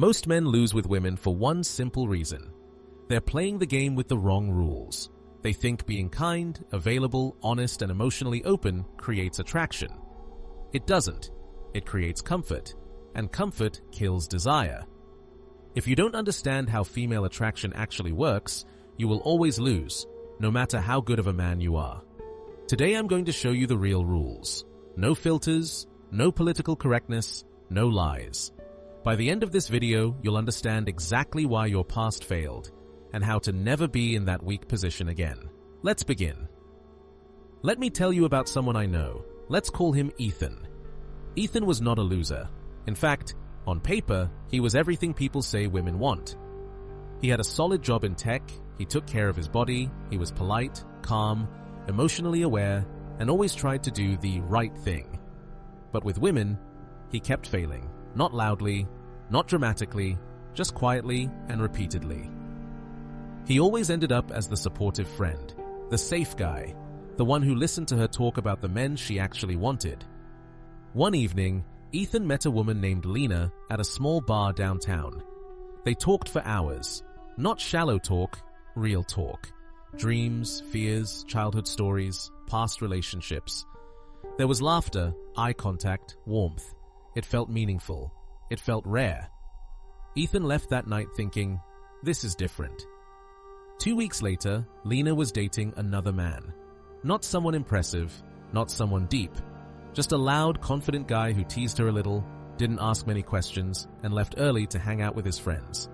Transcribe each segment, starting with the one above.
Most men lose with women for one simple reason. They're playing the game with the wrong rules. They think being kind, available, honest, and emotionally open creates attraction. It doesn't. It creates comfort, and comfort kills desire. If you don't understand how female attraction actually works, you will always lose, no matter how good of a man you are. Today I'm going to show you the real rules. No filters, no political correctness, no lies. By the end of this video, you'll understand exactly why your past failed, and how to never be in that weak position again. Let's begin. Let me tell you about someone I know. Let's call him Ethan. Ethan was not a loser. In fact, on paper, he was everything people say women want. He had a solid job in tech, he took care of his body, he was polite, calm, emotionally aware, and always tried to do the right thing. But with women, he kept failing. Not loudly, not dramatically, just quietly and repeatedly. He always ended up as the supportive friend, the safe guy, the one who listened to her talk about the men she actually wanted. One evening, Ethan met a woman named Lena at a small bar downtown. They talked for hours. Not shallow talk, real talk. Dreams, fears, childhood stories, past relationships. There was laughter, eye contact, warmth. It felt meaningful. It felt rare. Ethan left that night thinking, this is different. 2 weeks later, Lena was dating another man. Not someone impressive, not someone deep. Just a loud, confident guy who teased her a little, didn't ask many questions, and left early to hang out with his friends.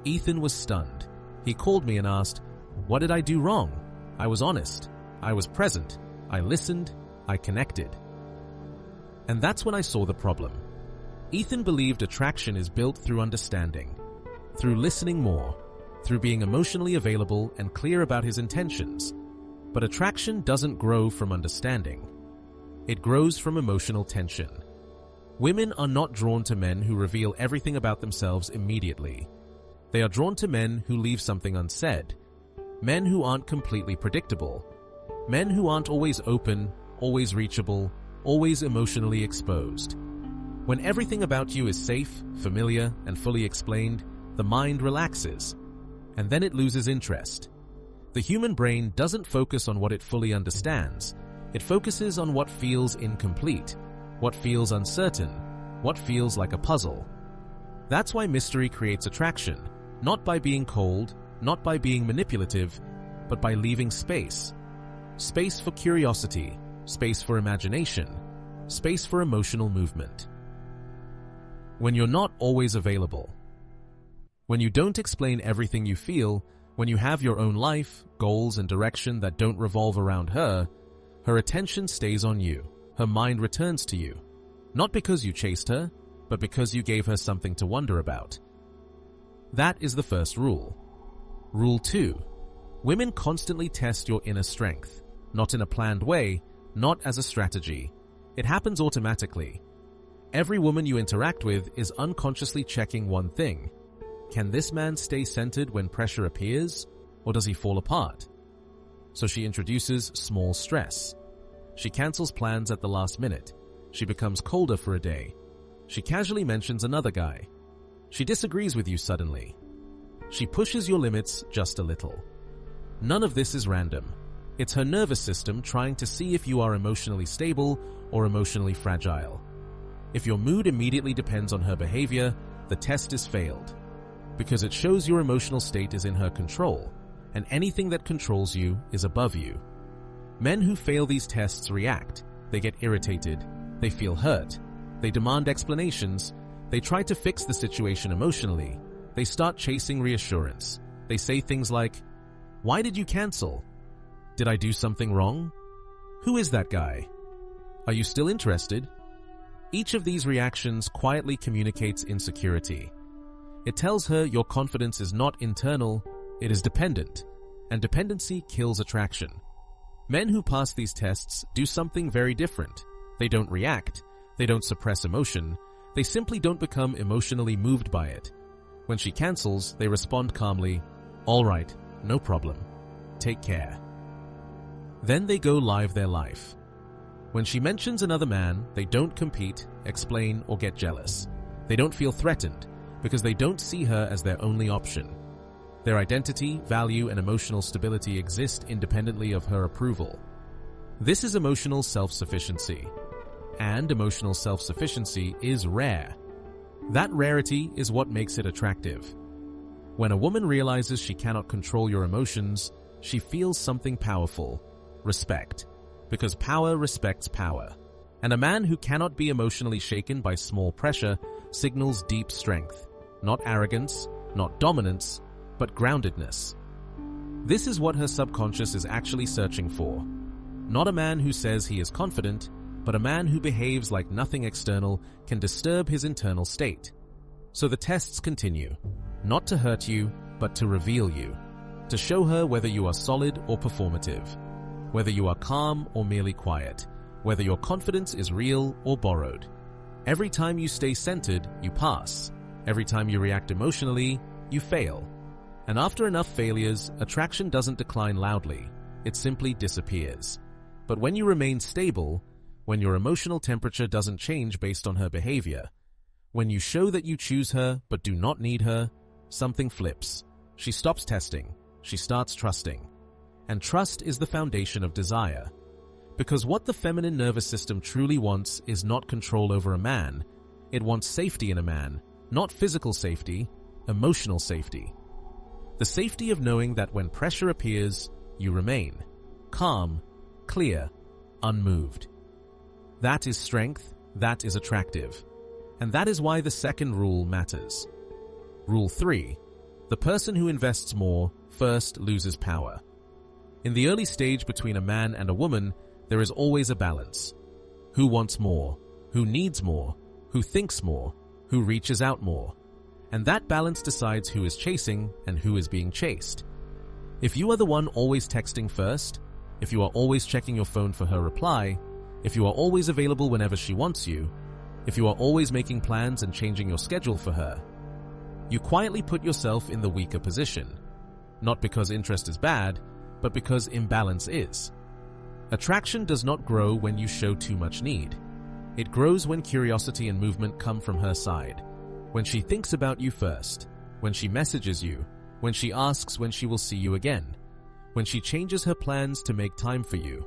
Ethan was stunned. He called me and asked, what did I do wrong? I was honest. I was present. I listened. I connected. And that's when I saw the problem. Ethan believed attraction is built through understanding, through listening more, through being emotionally available and clear about his intentions. But attraction doesn't grow from understanding. It grows from emotional tension. Women are not drawn to men who reveal everything about themselves immediately. They are drawn to men who leave something unsaid, men who aren't completely predictable, men who aren't always open, always reachable, always emotionally exposed. When everything about you is safe, familiar, and fully explained, the mind relaxes, and then it loses interest. The human brain doesn't focus on what it fully understands. It focuses on what feels incomplete, what feels uncertain, what feels like a puzzle. That's why mystery creates attraction, not by being cold, not by being manipulative, but by leaving space. Space for curiosity, space for imagination, space for emotional movement. When you're not always available, when you don't explain everything you feel, when you have your own life, goals, and direction that don't revolve around her, her attention stays on you, her mind returns to you, not because you chased her, but because you gave her something to wonder about. That is the first rule. Rule 2. Women constantly test your inner strength, not in a planned way, not as a strategy. It happens automatically. Every woman you interact with is unconsciously checking one thing. Can this man stay centered when pressure appears, or does he fall apart? So she introduces small stress. She cancels plans at the last minute. She becomes colder for a day. She casually mentions another guy. She disagrees with you suddenly. She pushes your limits just a little. None of this is random. It's her nervous system trying to see if you are emotionally stable or emotionally fragile. If your mood immediately depends on her behavior, the test is failed, because it shows your emotional state is in her control, and anything that controls you is above you. Men who fail these tests react. They get irritated. They feel hurt. They demand explanations. They try to fix the situation emotionally. They start chasing reassurance. They say things like, "Why did you cancel? Did I do something wrong? Who is that guy? Are you still interested?" Each of these reactions quietly communicates insecurity. It tells her your confidence is not internal, it is dependent, and dependency kills attraction. Men who pass these tests do something very different. They don't react, they don't suppress emotion, they simply don't become emotionally moved by it. When she cancels, they respond calmly, "All right, no problem. Take care." Then they go live their life. When she mentions another man, they don't compete, explain, or get jealous. They don't feel threatened. because they don't see her as their only option. Their identity, value, and emotional stability exist independently of her approval. This is emotional self-sufficiency. And emotional self-sufficiency is rare. That rarity is what makes it attractive. When a woman realizes she cannot control your emotions, she feels something powerful: respect. Because power respects power. And a man who cannot be emotionally shaken by small pressure signals deep strength. Not arrogance, not dominance, but groundedness. This is what her subconscious is actually searching for. Not a man who says he is confident, but a man who behaves like nothing external can disturb his internal state. So the tests continue, not to hurt you, but to reveal you, to show her whether you are solid or performative, whether you are calm or merely quiet, whether your confidence is real or borrowed. Every time you stay centered, you pass. Every time you react emotionally, you fail. And after enough failures, attraction doesn't decline loudly, it simply disappears. But when you remain stable, when your emotional temperature doesn't change based on her behavior, when you show that you choose her but do not need her, something flips. She stops testing, she starts trusting. And trust is the foundation of desire. Because what the feminine nervous system truly wants is not control over a man, it wants safety in a man, not physical safety, emotional safety. The safety of knowing that when pressure appears, you remain calm, clear, unmoved. That is strength, that is attractive. And that is why the second rule matters. Rule 3. The person who invests more first loses power. In the early stage between a man and a woman, there is always a balance. Who wants more? Who needs more? Who thinks more? Who reaches out more? And that balance decides who is chasing and who is being chased. If you are the one always texting first, if you are always checking your phone for her reply, if you are always available whenever she wants you, if you are always making plans and changing your schedule for her, you quietly put yourself in the weaker position. Not because interest is bad, but because imbalance is. Attraction does not grow when you show too much need. It grows when curiosity and movement come from her side, when she thinks about you first, when she messages you, when she asks when she will see you again, when she changes her plans to make time for you.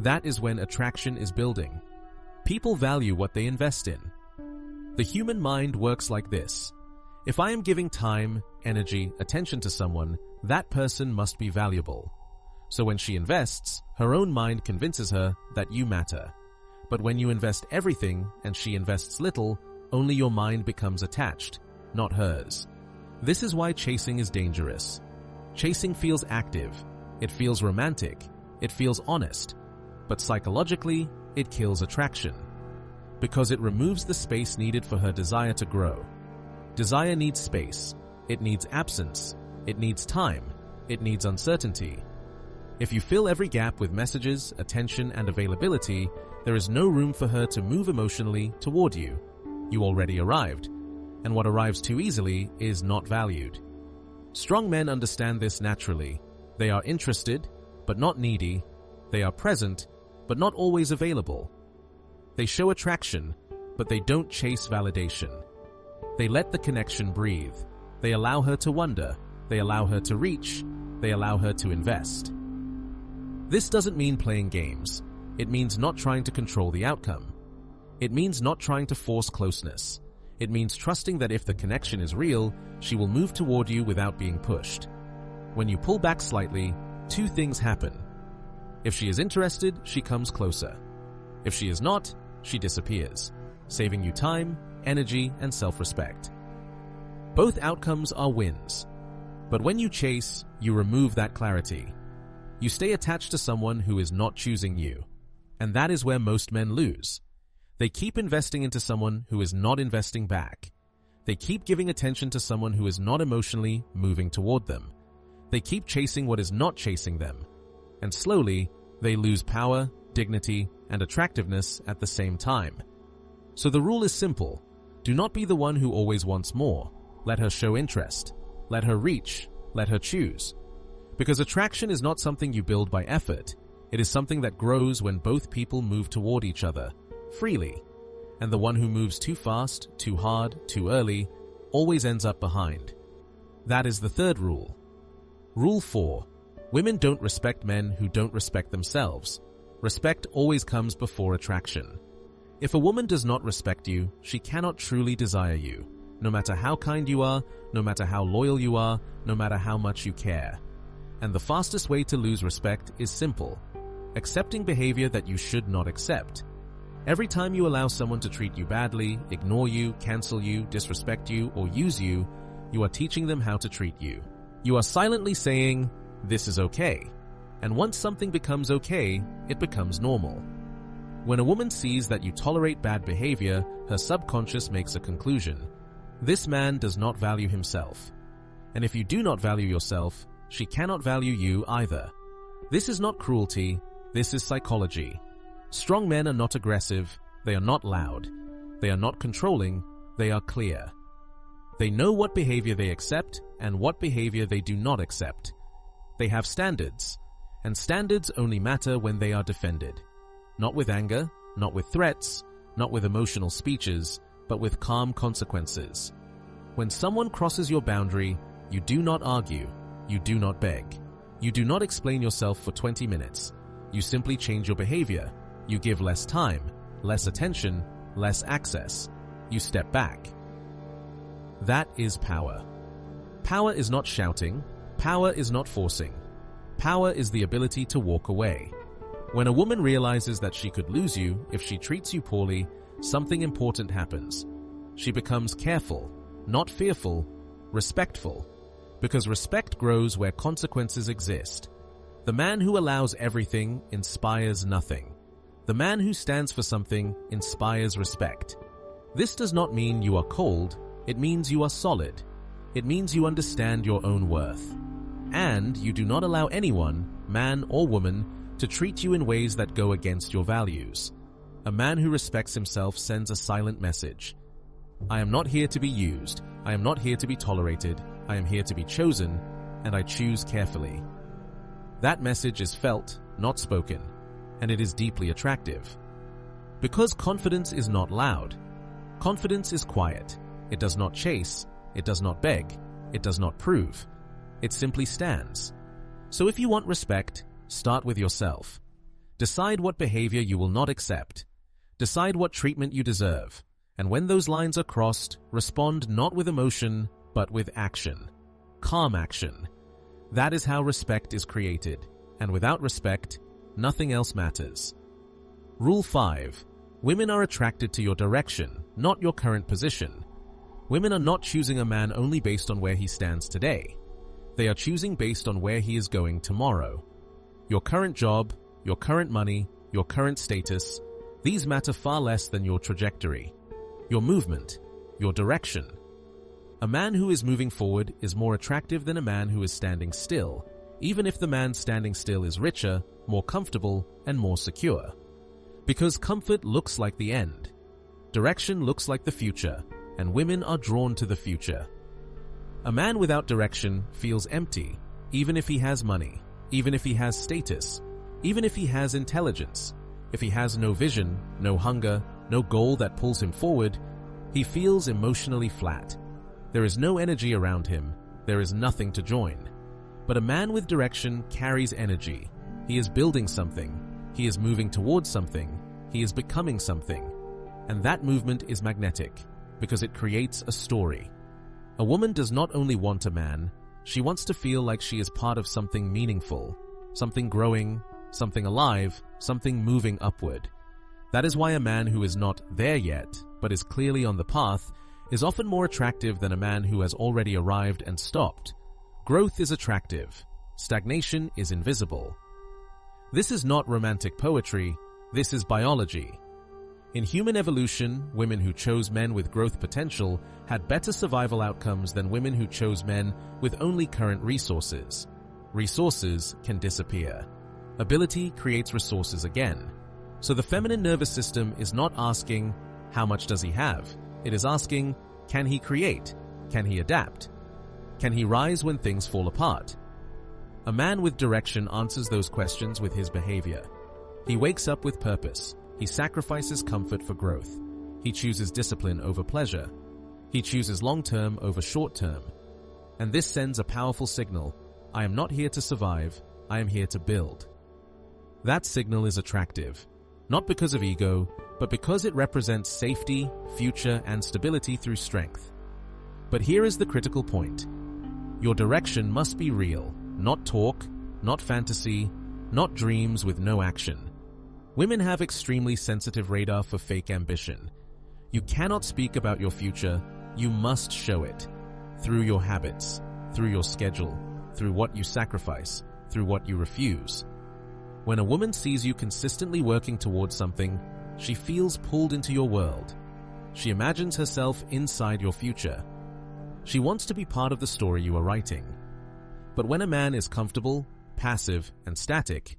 That is when attraction is building. People value what they invest in. The human mind works like this. If I am giving time, energy, attention to someone, that person must be valuable. So when she invests, her own mind convinces her that you matter. But when you invest everything and she invests little, only your mind becomes attached, not hers. This is why chasing is dangerous. Chasing feels active, it feels romantic, it feels honest, but psychologically, it kills attraction. Because it removes the space needed for her desire to grow. Desire needs space, it needs absence, it needs time, it needs uncertainty. If you fill every gap with messages, attention, and availability, there is no room for her to move emotionally toward you. You already arrived, and what arrives too easily is not valued. Strong men understand this naturally. They are interested, but not needy. They are present, but not always available. They show attraction, but they don't chase validation. They let the connection breathe. They allow her to wonder. They allow her to reach. They allow her to invest. This doesn't mean playing games. It means not trying to control the outcome. It means not trying to force closeness. It means trusting that if the connection is real, she will move toward you without being pushed. When you pull back slightly, two things happen. If she is interested, she comes closer. If she is not, she disappears, saving you time, energy, and self-respect. Both outcomes are wins. But when you chase, you remove that clarity. You stay attached to someone who is not choosing you. And that is where most men lose. They keep investing into someone who is not investing back. They keep giving attention to someone who is not emotionally moving toward them. They keep chasing what is not chasing them. And slowly, they lose power, dignity, and attractiveness at the same time. So the rule is simple. Do not be the one who always wants more. Let her show interest. Let her reach. Let her choose. Because attraction is not something you build by effort. It is something that grows when both people move toward each other, freely. And the one who moves too fast, too hard, too early, always ends up behind. That is the third rule. Rule 4. Women don't respect men who don't respect themselves. Respect always comes before attraction. If a woman does not respect you, she cannot truly desire you, no matter how kind you are, no matter how loyal you are, no matter how much you care. And the fastest way to lose respect is simple: accepting behavior that you should not accept. Every time you allow someone to treat you badly, ignore you, cancel you, disrespect you, or use you, you are teaching them how to treat you. You are silently saying, "This is okay." And once something becomes okay, it becomes normal. When a woman sees that you tolerate bad behavior, her subconscious makes a conclusion: this man does not value himself. And if you do not value yourself, she cannot value you either. This is not cruelty, this is psychology. Strong men are not aggressive, they are not loud. They are not controlling, they are clear. They know what behavior they accept and what behavior they do not accept. They have standards, and standards only matter when they are defended. Not with anger, not with threats, not with emotional speeches, but with calm consequences. When someone crosses your boundary, you do not argue, you do not beg. You do not explain yourself for 20 minutes. You simply change your behavior. You give less time, less attention, less access. You step back. That is power. Power is not shouting. Power is not forcing. Power is the ability to walk away. When a woman realizes that she could lose you if she treats you poorly, something important happens. She becomes careful, not fearful, respectful. Because respect grows where consequences exist. The man who allows everything inspires nothing. The man who stands for something inspires respect. This does not mean you are cold, it means you are solid. It means you understand your own worth. And you do not allow anyone, man or woman, to treat you in ways that go against your values. A man who respects himself sends a silent message. I am not here to be used. I am not here to be tolerated. I am here to be chosen, and I choose carefully. That message is felt, not spoken, and it is deeply attractive. Because confidence is not loud. Confidence is quiet. It does not chase. It does not beg. It does not prove. It simply stands. So if you want respect, start with yourself. Decide what behavior you will not accept. Decide what treatment you deserve. And when those lines are crossed, respond not with emotion, but with action. Calm action. That is how respect is created. And without respect, nothing else matters. Rule 5. Women are attracted to your direction, not your current position. Women are not choosing a man only based on where he stands today. They are choosing based on where he is going tomorrow. Your current job, your current money, your current status, these matter far less than your trajectory, your movement, your direction. A man who is moving forward is more attractive than a man who is standing still, even if the man standing still is richer, more comfortable, and more secure. Because comfort looks like the end. Direction looks like the future, and women are drawn to the future. A man without direction feels empty, even if he has money, even if he has status, even if he has intelligence. If he has no vision, no hunger, no goal that pulls him forward, he feels emotionally flat. There is no energy around him. There is nothing to join. But a man with direction carries energy. He is building something. He is moving towards something. He is becoming something. And that movement is magnetic, because it creates a story. A woman does not only want a man, she wants to feel like she is part of something meaningful, something growing, something alive, something moving upward. That is why a man who is not there yet, but is clearly on the path, is often more attractive than a man who has already arrived and stopped. Growth is attractive. Stagnation is invisible. This is not romantic poetry, this is biology. In human evolution, women who chose men with growth potential had better survival outcomes than women who chose men with only current resources. Resources can disappear. Ability creates resources again. So the feminine nervous system is not asking, how much does he have? It is asking, can he create? Can he adapt? Can he rise when things fall apart? A man with direction answers those questions with his behavior. He wakes up with purpose. He sacrifices comfort for growth. He chooses discipline over pleasure. He chooses long-term over short-term. And this sends a powerful signal: I am not here to survive, I am here to build. That signal is attractive, not because of ego, but because it represents safety, future, and stability through strength. But here is the critical point. Your direction must be real, not talk, not fantasy, not dreams with no action. Women have extremely sensitive radar for fake ambition. You cannot speak about your future, you must show it. Through your habits, through your schedule, through what you sacrifice, through what you refuse. When a woman sees you consistently working towards something, she feels pulled into your world. She imagines herself inside your future. She wants to be part of the story you are writing. But when a man is comfortable, passive, and static,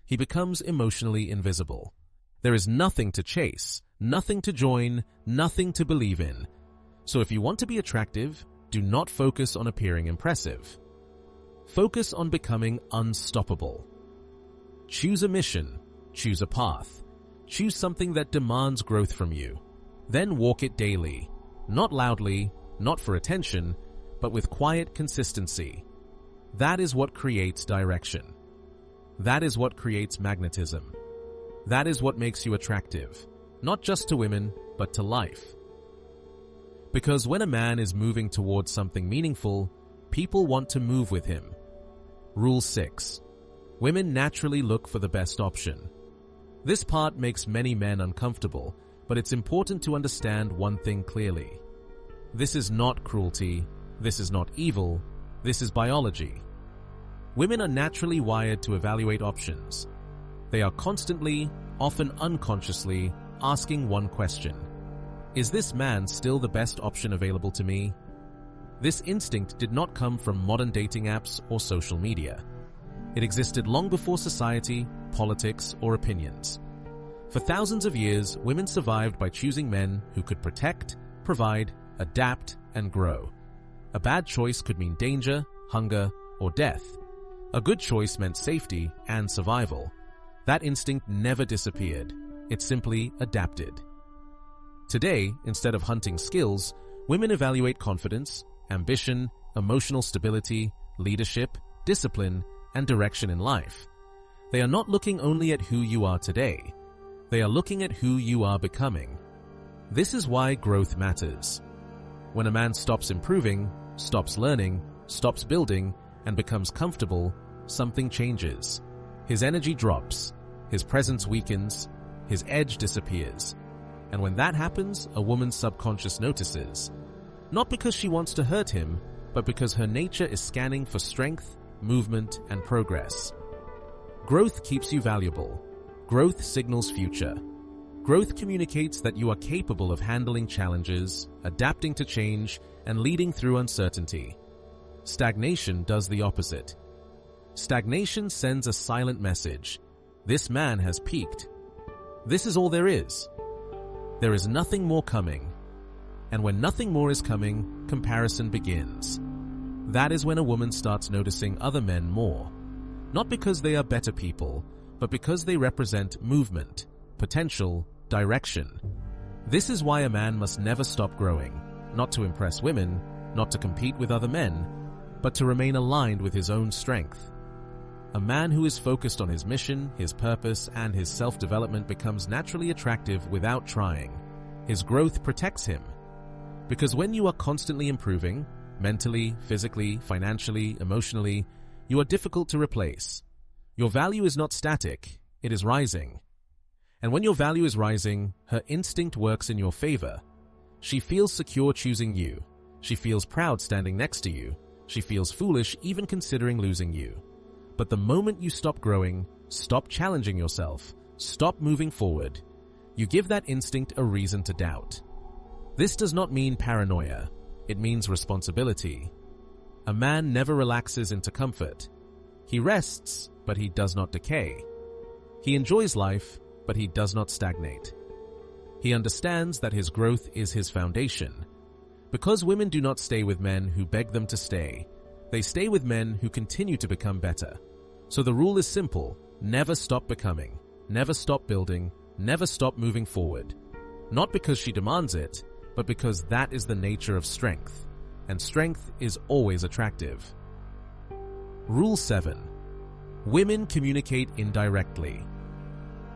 he becomes emotionally invisible. There is nothing to chase, nothing to join, nothing to believe in. So if you want to be attractive, do not focus on appearing impressive. Focus on becoming unstoppable. Choose a mission, choose a path, choose something that demands growth from you. Then walk it daily, not loudly, not for attention, but with quiet consistency. That is what creates direction. That is what creates magnetism. That is what makes you attractive, not just to women, but to life. Because when a man is moving towards something meaningful, people want to move with him. Rule 6. Women naturally look for the best option. This part makes many men uncomfortable, but it's important to understand one thing clearly. This is not cruelty, this is not evil, this is biology. Women are naturally wired to evaluate options. They are constantly, often unconsciously, asking one question: is this man still the best option available to me? This instinct did not come from modern dating apps or social media. It existed long before society, politics, or opinions. For thousands of years, women survived by choosing men who could protect, provide, adapt, and grow. A bad choice could mean danger, hunger, or death. A good choice meant safety and survival. That instinct never disappeared. It simply adapted. Today, instead of hunting skills, women evaluate confidence, ambition, emotional stability, leadership, discipline, and direction in life. They are not looking only at who you are today. They are looking at who you are becoming. This is why growth matters. When a man stops improving, stops learning, stops building, and becomes comfortable, something changes. His energy drops, his presence weakens, his edge disappears. And when that happens, a woman's subconscious notices. Not because she wants to hurt him, but because her nature is scanning for strength, movement, and progress. Growth keeps you valuable. Growth signals future. Growth communicates that you are capable of handling challenges, adapting to change, and leading through uncertainty. Stagnation does the opposite. Stagnation sends a silent message: this man has peaked. This is all there is. There is nothing more coming. And when nothing more is coming, comparison begins. That is when a woman starts noticing other men more. Not because they are better people, but because they represent movement, potential, direction. This is why a man must never stop growing, not to impress women, not to compete with other men, but to remain aligned with his own strength. A man who is focused on his mission, his purpose, and his self-development becomes naturally attractive without trying. His growth protects him. Because when you are constantly improving, mentally, physically, financially, emotionally, you are difficult to replace. Your value is not static, it is rising. And when your value is rising, her instinct works in your favor. She feels secure choosing you. She feels proud standing next to you. She feels foolish even considering losing you. But the moment you stop growing, stop challenging yourself, stop moving forward, you give that instinct a reason to doubt. This does not mean paranoia. It means responsibility. A man never relaxes into comfort. He rests, but he does not decay. He enjoys life, but he does not stagnate. He understands that his growth is his foundation. Because women do not stay with men who beg them to stay, they stay with men who continue to become better. So the rule is simple: never stop becoming, never stop building, never stop moving forward. Not because she demands it, but because that is the nature of strength, and strength is always attractive. Rule 7. Women communicate indirectly.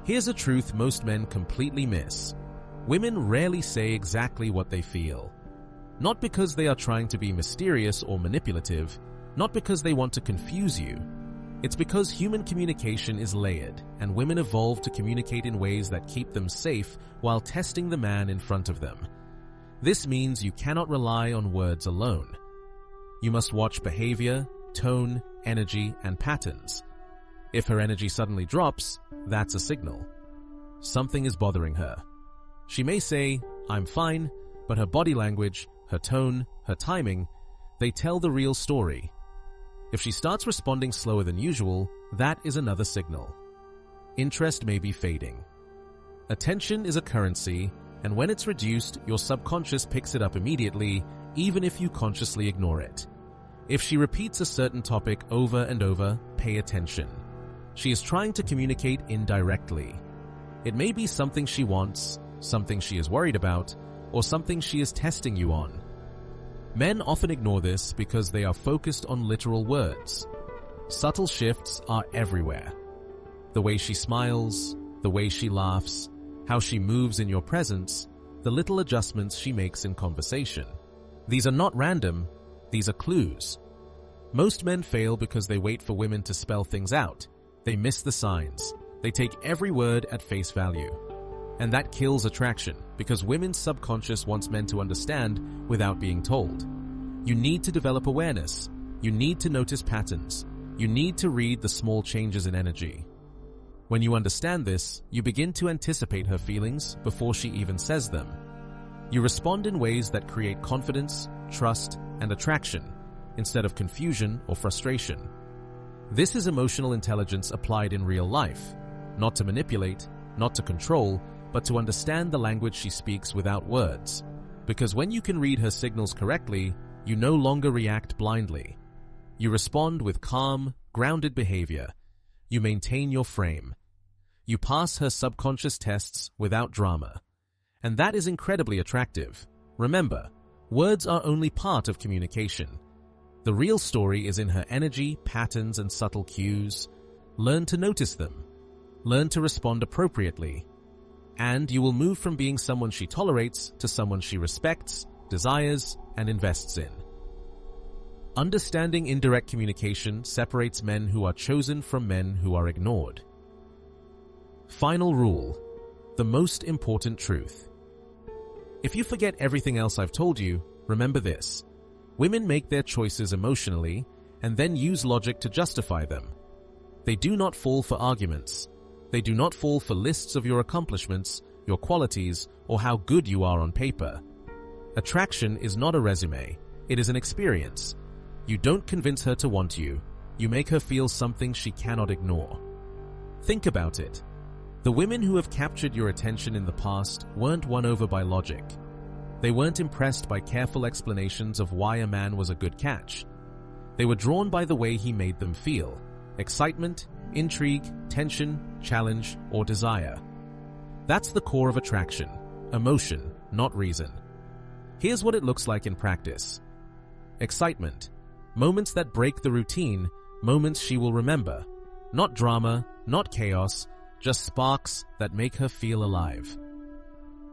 Here's a truth most men completely miss. Women rarely say exactly what they feel. Not because they are trying to be mysterious or manipulative, not because they want to confuse you. It's because human communication is layered, and women evolve to communicate in ways that keep them safe while testing the man in front of them. This means you cannot rely on words alone. You must watch behavior, tone, energy, and patterns. If her energy suddenly drops, that's a signal. Something is bothering her. She may say, "I'm fine," but her body language, her tone, her timing, they tell the real story. If she starts responding slower than usual, that is another signal. Interest may be fading. Attention is a currency, and when it's reduced, your subconscious picks it up immediately, even if you consciously ignore it. If she repeats a certain topic over and over, pay attention. She is trying to communicate indirectly. It may be something she wants, something she is worried about, or something she is testing you on. Men often ignore this because they are focused on literal words. Subtle shifts are everywhere. The way she smiles, the way she laughs, how she moves in your presence, the little adjustments she makes in conversation. These are not random, these are clues. Most men fail because they wait for women to spell things out. They miss the signs. They take every word at face value. And that kills attraction, because women's subconscious wants men to understand without being told. You need to develop awareness. You need to notice patterns. You need to read the small changes in energy. When you understand this, you begin to anticipate her feelings before she even says them. You respond in ways that create confidence, trust, and attraction, instead of confusion or frustration. This is emotional intelligence applied in real life, not to manipulate, not to control, but to understand the language she speaks without words. Because when you can read her signals correctly, you no longer react blindly. You respond with calm, grounded behavior. You maintain your frame. You pass her subconscious tests without drama. And that is incredibly attractive. Remember, words are only part of communication. The real story is in her energy, patterns, and subtle cues. Learn to notice them. Learn to respond appropriately. And you will move from being someone she tolerates to someone she respects, desires, and invests in. Understanding indirect communication separates men who are chosen from men who are ignored. Final rule: the most important truth. If you forget everything else I've told you, remember this. Women make their choices emotionally and then use logic to justify them. They do not fall for arguments. They do not fall for lists of your accomplishments, your qualities, or how good you are on paper. Attraction is not a resume. It is an experience. You don't convince her to want you. You make her feel something she cannot ignore. Think about it. The women who have captured your attention in the past weren't won over by logic. They weren't impressed by careful explanations of why a man was a good catch. They were drawn by the way he made them feel: excitement, intrigue, tension, challenge, or desire. That's the core of attraction: emotion, not reason. Here's what it looks like in practice. Excitement. Moments that break the routine, moments she will remember. Not drama, not chaos, just sparks that make her feel alive.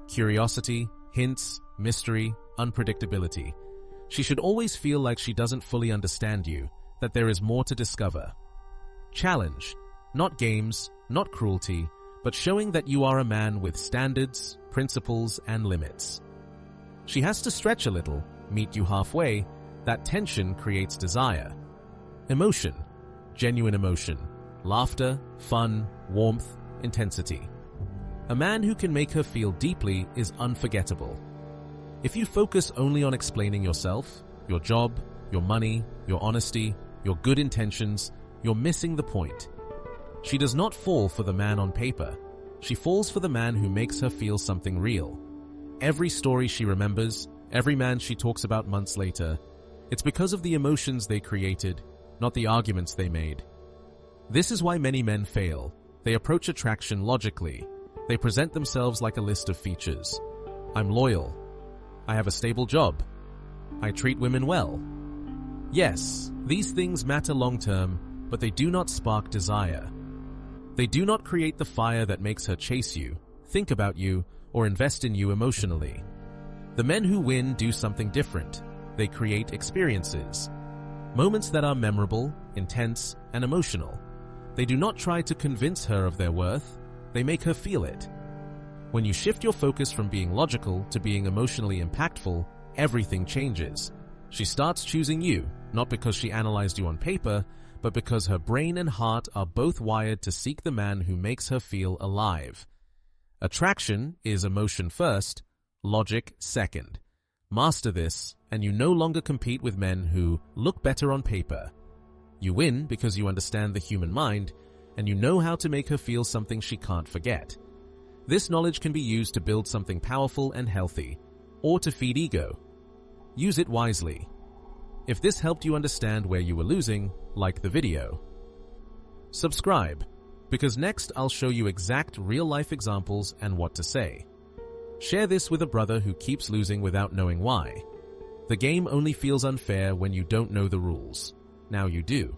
Curiosity, hints, mystery, unpredictability. She should always feel like she doesn't fully understand you, that there is more to discover. Challenge. Not games, not cruelty, but showing that you are a man with standards, principles, and limits. She has to stretch a little, meet you halfway. That tension creates desire. Emotion. Genuine emotion. Laughter, fun, warmth, intensity. A man who can make her feel deeply is unforgettable. If you focus only on explaining yourself, your job, your money, your honesty, your good intentions, you're missing the point. She does not fall for the man on paper. She falls for the man who makes her feel something real. Every story she remembers, every man she talks about months later, it's because of the emotions they created, not the arguments they made. This is why many men fail. They approach attraction logically. They present themselves like a list of features. I'm loyal. I have a stable job. I treat women well. Yes, these things matter long-term, but they do not spark desire. They do not create the fire that makes her chase you, think about you, or invest in you emotionally. The men who win do something different. They create experiences. Moments that are memorable, intense, and emotional. They do not try to convince her of their worth. They make her feel it. When you shift your focus from being logical to being emotionally impactful, everything changes. She starts choosing you, not because she analyzed you on paper, but because her brain and heart are both wired to seek the man who makes her feel alive. Attraction is emotion first, logic second. Master this, and you no longer compete with men who look better on paper. You win because you understand the human mind, and you know how to make her feel something she can't forget. This knowledge can be used to build something powerful and healthy, or to feed ego. Use it wisely. If this helped you understand where you were losing, like the video. Subscribe, because next I'll show you exact real-life examples and what to say. Share this with a brother who keeps losing without knowing why. The game only feels unfair when you don't know the rules. Now you do.